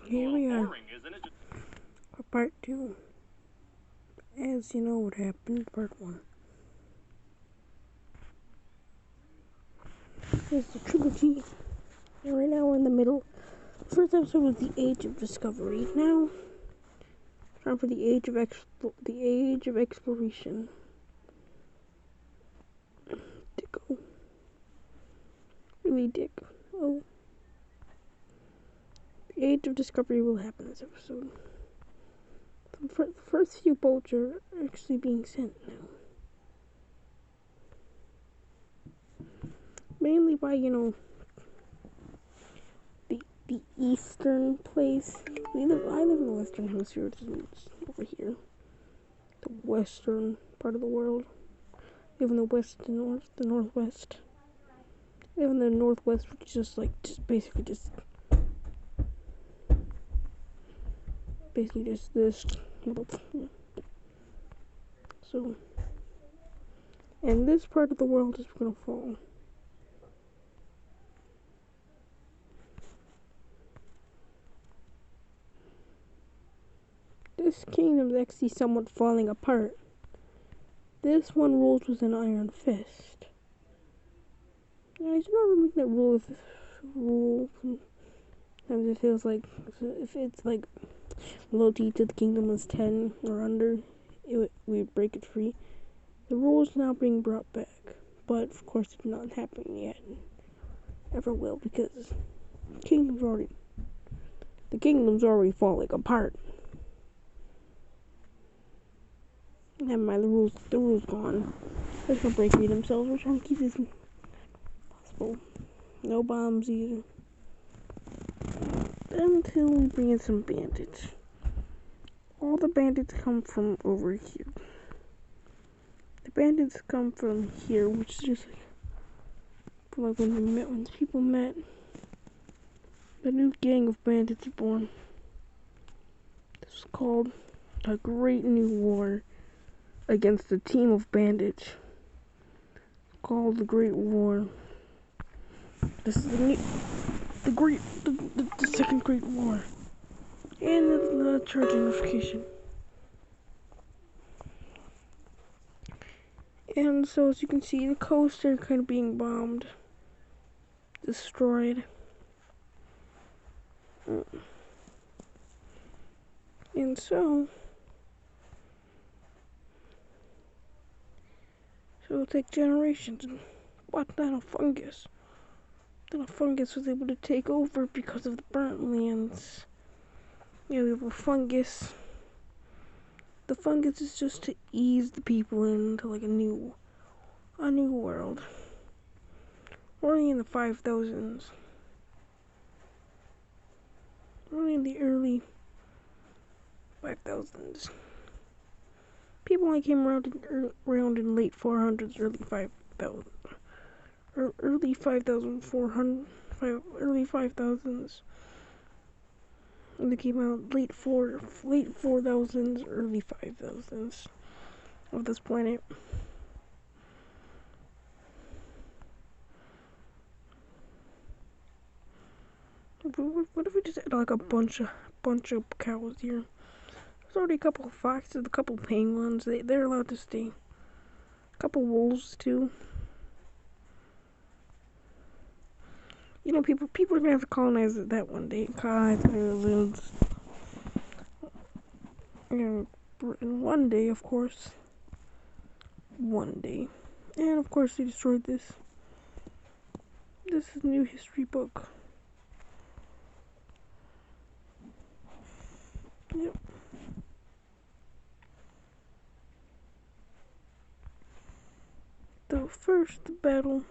Here we are. For part 2. As you know what happened, part 1. Here's the trilogy. And right now we're in the middle. The first episode was the Age of Discovery. Now, time for the Age of Exploration. Dicko. Really dick. Oh. The Age of Discovery will happen this episode. The first few boats are actually being sent now. Mainly by, the eastern place. I live in the western hemisphere, which is over here. The western part of the world. I live in the west, the north, the northwest. I live in the northwest, which is basically just this. So, and this part of the world is gonna fall. This kingdom is actually somewhat falling apart. This one rules with an iron fist. I do not remember that rule. Sometimes it feels like if it's like loyalty to the kingdom is 10 or under, we break it free. The rule is now being brought back, but of course it's not happening yet. Never will, because the kingdom's already falling apart. Never mind, the rules gone. They're gonna break free themselves. We're trying to keep this possible. No bombs either. Until we bring in some bandits. All the bandits come from over here. The bandits come from here, which is just like when people met. The new gang of bandits are born. This is called a Great New War against a team of bandits. It's called the Great War. This is the Second Great War. And the charge unification. And so as you can see, the coasts are kind of being bombed. Destroyed. And so it'll take generations. And what? Then a fungus was able to take over because of the burnt lands. Yeah, we have a fungus. The fungus is just to ease the people into like a new world. We're only in the 5000s. We're only in the early 5000s. People only came around in late 400s, early 5000s. Early 5400, early 5000s. And they came out late 4000s, early 5000s of this planet. What if we just had like a bunch of cows here? There's already a couple of foxes, a couple of penguins. They're allowed to stay. A couple wolves too. People are gonna have to colonize that one day. Colonize Ireland. And one day, of course. One day. And of course they destroyed this. This is a new history book. Yep. The first battle.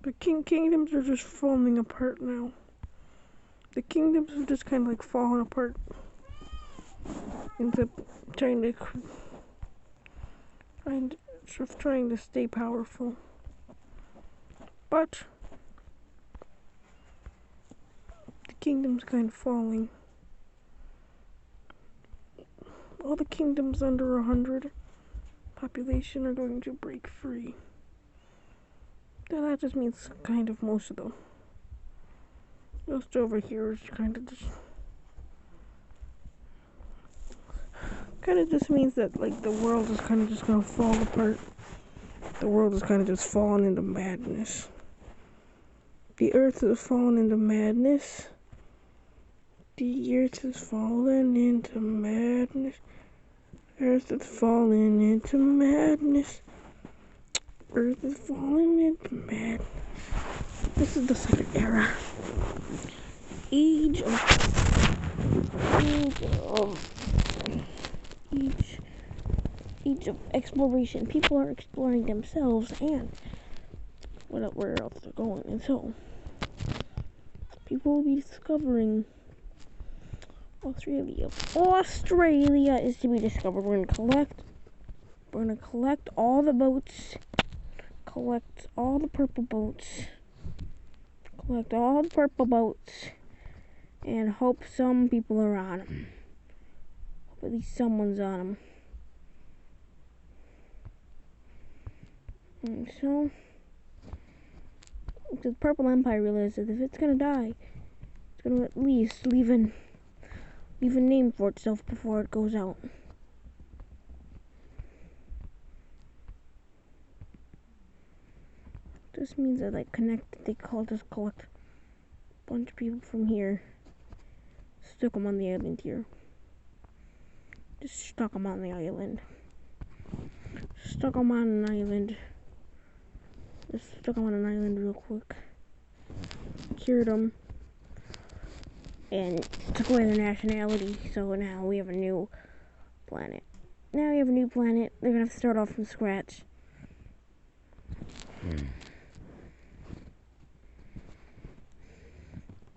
The kingdoms are just falling apart now. The kingdoms are just kind of like falling apart into trying to stay powerful. But the kingdom's kind of falling. All the kingdoms under 100 population are going to break free. So that just means kind of most of them. Just over here is kind of just means that like the world is kind of just gonna fall apart. The world is kind of just falling into madness. The earth is falling into madness. The earth is falling into madness. Earth is falling into madness. Earth is falling into madness. This is the second era. Age of exploration. People are exploring themselves and where else they're going. And so, people will be discovering Australia. Australia is to be discovered. We're gonna collect all the boats. Collect all the purple boats. Collect all the purple boats. And hope some people are on them. Hope at least someone's on them. And so, the Purple Empire realizes if it's gonna die, it's gonna at least leave a name for itself before it goes out. This means that they just collect a bunch of people from here, stuck them on the island here. Just stuck them on the island. Stuck them on an island. Just stuck them on an island real quick. Cured them. And took away their nationality. So now we have a new planet. Now we have a new planet. They're gonna have to start off from scratch.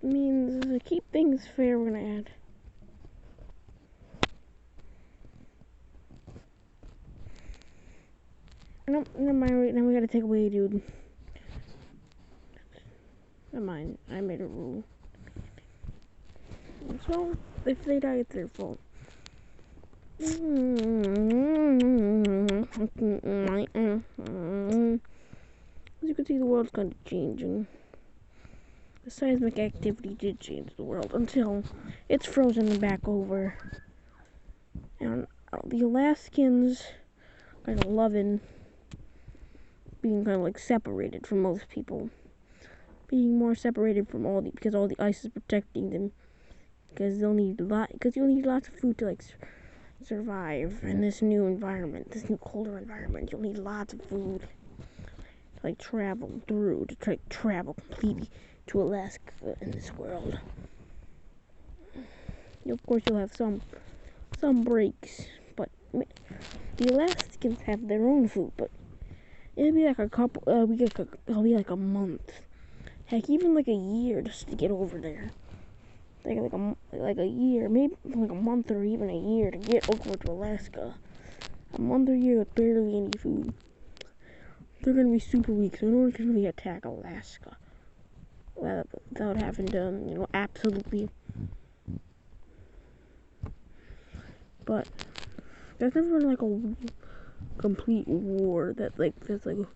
Means to keep things fair, we're gonna add. Nope, never mind. Now we gotta take away a dude. Never mind. I made a rule. So, if they die, it's their fault. As you can see, the world's kind of changing. The seismic activity did change the world until it's frozen back over. And the Alaskans kind of loving being kind of like separated from most people. Being more separated from because all the ice is protecting them. Because you'll need lots of food to like survive in this new environment, this new colder environment. You'll need lots of food to like travel completely to Alaska in this world. Of course, you'll have some breaks, but the Alaskans have their own food. But it'll be like it'll be like a month, heck, even like a year just to get over there. Like a year, maybe like a month or even a year to get over to Alaska. A month or a year with barely any food. They're gonna be super weak, so in order to really attack Alaska without having to, absolutely. But there's never been like a complete war there's like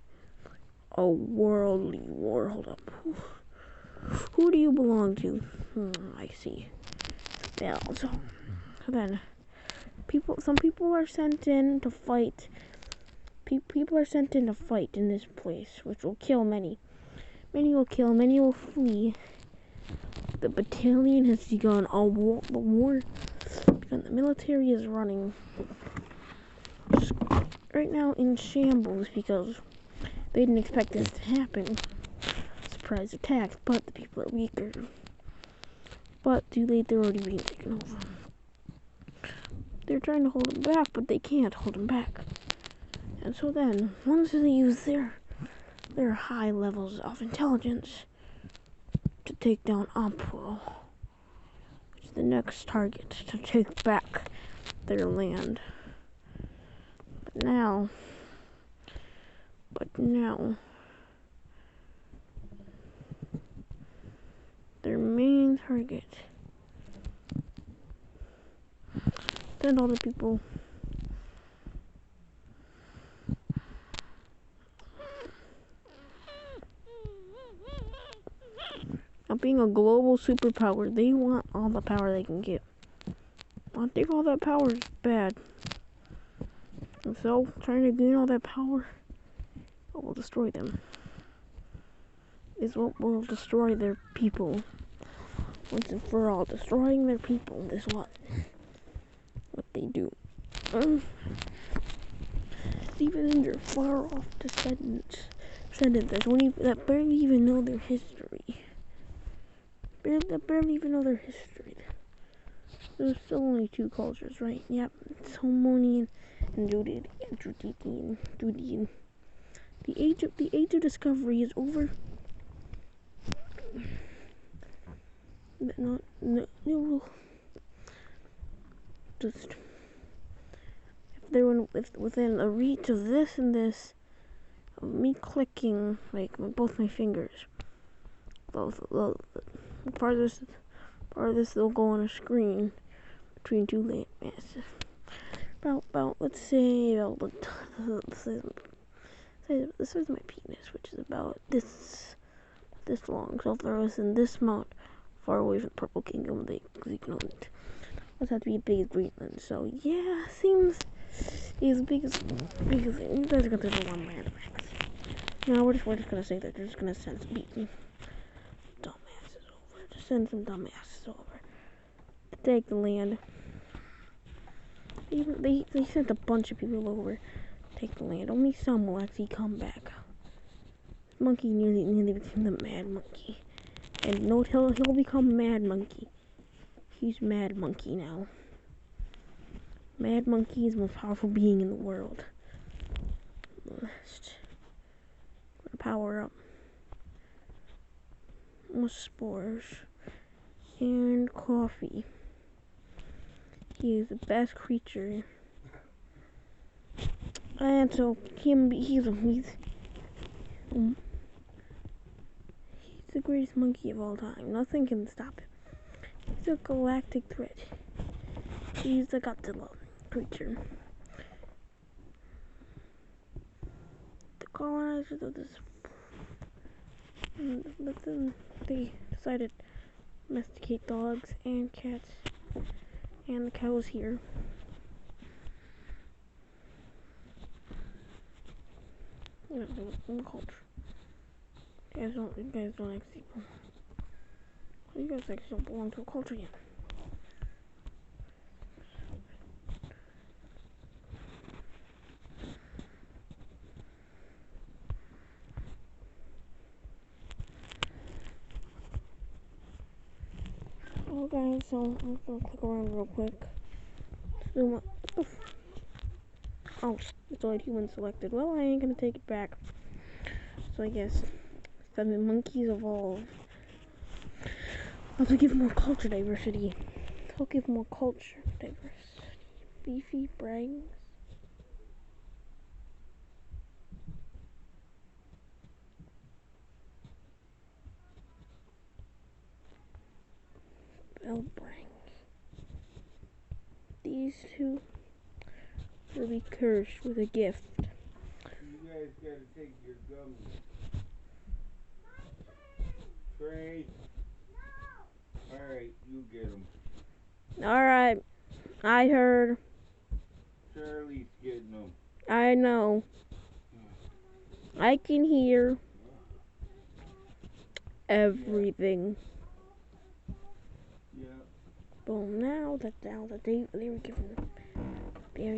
a worldly war. Hold up. Who do you belong to? I see. Well, so then some people are sent in to fight. People are sent in to fight in this place, which will kill many. Many will kill, many will flee. The battalion has begun the war. And the military is running right now in shambles because they didn't expect this to happen. Surprise attack, but the people are weaker. But too late, they're already being taken over. They're trying to hold them back, but they can't hold them back. And so then, once they use their high levels of intelligence to take down Ampul, which is the next target to take back their land. But now, their main target, send all the people Now, being a global superpower, they want all the power they can get. I think all that power is bad. And so, trying to gain all that power will destroy them. Is what will destroy their people. Once and for all, destroying their people is what they do. Even in their far off descendants that barely even know their history. That barely even know their history. There's still only two cultures, right? Yep, it's Homonian and Judean. The age of discovery is over. But just if within a reach of this and this, of me clicking like both my fingers, both farthest they'll go on a screen between two land masses. About let's say this is my penis, which is about this long. So if there was in this amount far away from the Purple Kingdom, they know it. Let's have to be as big as Greenland. So yeah, seems as big as you guys are gonna do one land max. No, we're just gonna say that they're just gonna send some dumbasses over. Just send some dumbasses over to take the land. Even they sent a bunch of people over to take the land. Only some will actually come back. Monkey nearly became the Mad Monkey. And note he'll become Mad Monkey. He's Mad Monkey now. Mad Monkey is the most powerful being in the world. Let's power up. More spores. And coffee. He is the best creature. And so he's the greatest monkey of all time. Nothing can stop him. He's a galactic threat. He's the Godzilla creature. The colonizers of this, but then they decided to domesticate dogs and cats and the cows here. Culture. You guys don't actually. You guys actually don't belong to a culture yet. Oh guys, so I'm just gonna click around real quick. Oh, it's already human selected. Well, I ain't gonna take it back. So I guess the monkeys evolve. I'll have to give more culture diversity. I'll give more culture diversity. Beefy brains. Bell brains. These two will be cursed with a gift. You guys gotta take your gums. Trey. No. Alright, you get them. Alright. I heard. Charlie's getting them. I know. I can hear everything. Yeah. Boom. Now that they were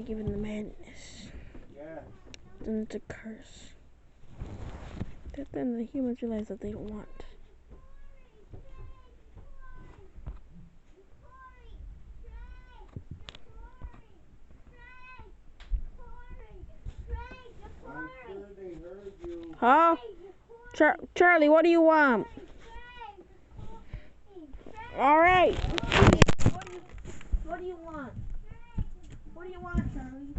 given the madness. Yeah. Then it's a curse. That then the humans realize that they don't want. I'm sure they heard you. Huh? Charlie, what do you want? Alright. What do you want? What do you want, Charlie?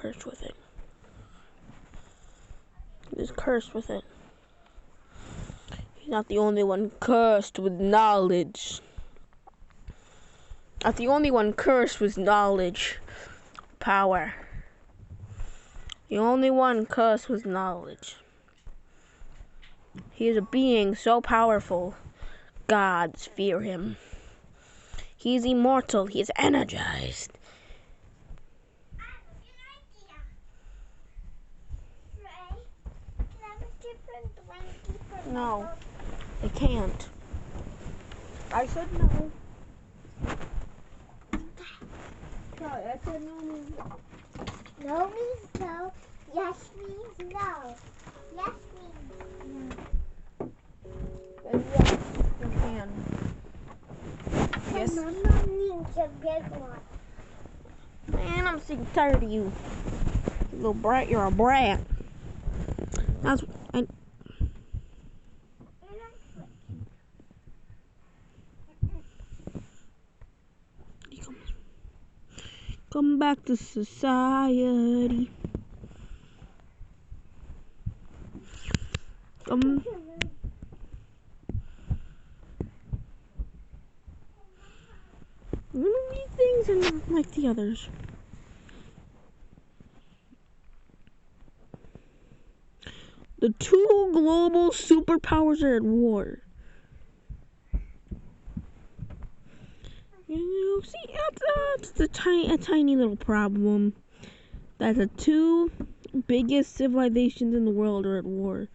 cursed with it. He's cursed with it. He's not the only one cursed with knowledge. Not the only one cursed with knowledge, power. The only one cursed with knowledge. He is a being so powerful, gods fear him. He is immortal, he is energized. No, I can't. I said no. Sorry, I said no means no. No means no. Yes means no. Yes means no. Then yes, you can. Yes. Mama means a big one. Man, I'm sick and tired of you. You little brat, you're a brat. That's and come back to society. One of these things are not like the others. The two global superpowers are at war. You know, see, that's a tiny little problem. That the two biggest civilizations in the world are at war.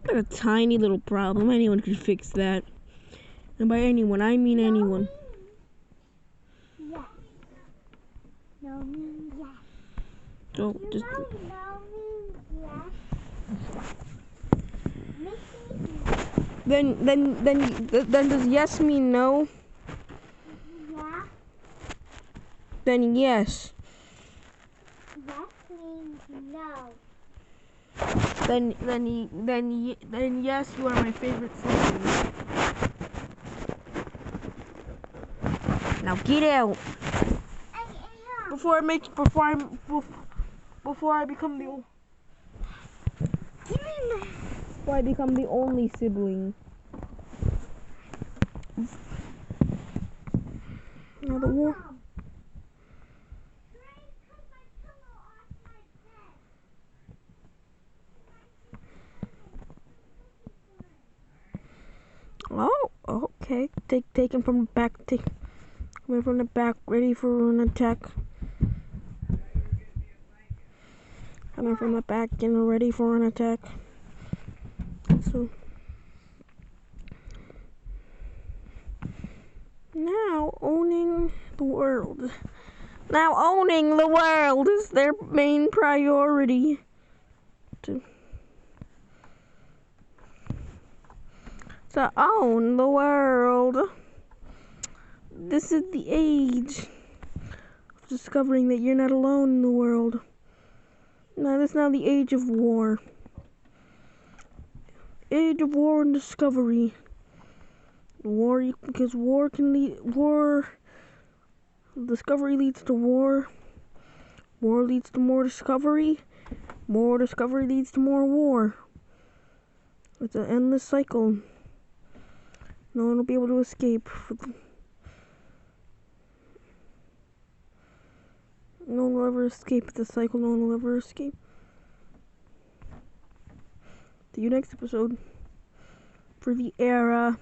That's a tiny little problem. Anyone could fix that. And by anyone, I mean anyone. Yes. No means yes. So just No means yes. then does yes mean no? Yeah. Then yes. Yes means no. Then yes, you are my favorite sibling. Now get out before I become the only sibling. Now the war. Oh, okay. Take him from the back. Take him from the back. Ready for an attack. Coming from the back and ready for an attack. So now owning the world. Now owning the world is their main priority. To own the world. This is the age of discovering that you're not alone in the world. Now this is now the age of war. Age of war and discovery. Because war can lead discovery leads to war. War leads to more discovery. More discovery leads to more war. It's an endless cycle. No one will be able to escape. No one will ever escape the cycle. No one will ever escape. See you next episode for the era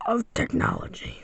of technology.